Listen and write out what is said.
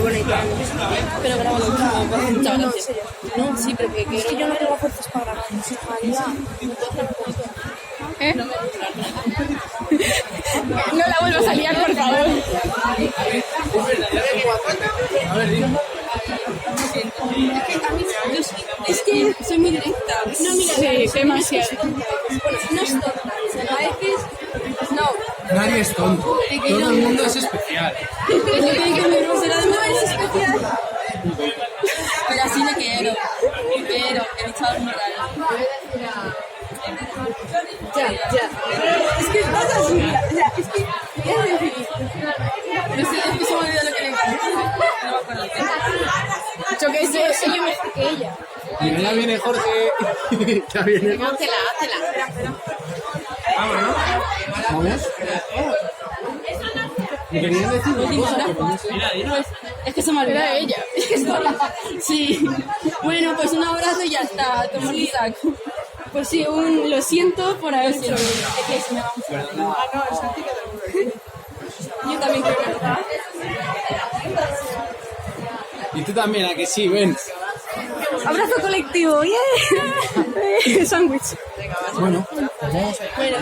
bonita. Pero grábalo, muchas gracias. No, sí, pero que es que yo no tengo fuerzas para grabar. María, ¿Eh? No la vuelvas a liar, por favor. A ver, dime. Es que soy muy directa. No, mira, sí, demasiado. no es tonta. A veces, no. Nadie es tonto. Todo el mundo es especial. Es lo que hay que ver, o sea, no es especial. Pero así le quiero. Pero he dicho algo muy raro. Ya. Es que vas a subir. O sea, es que es decir. No sé, es que se me olvidó lo que le dije. No me acuerdo. Yo qué sé, soy yo mejor que ella. Mira, ya viene Jorge. Ya viene. Hazla. Vámonos. ¿Vamos? ¿Me querían decir una cosa? Pues, es que se me olvidó ella. Es que se me olvidó. Sí. Bueno, pues un abrazo y ya está. Toma el saco. Pues sí, lo siento por haber sido. Yo también creo que Y tú también, ¿a que sí? Ven. Abrazo colectivo, ¡yeah! Sándwich. Bueno, vamos a hacer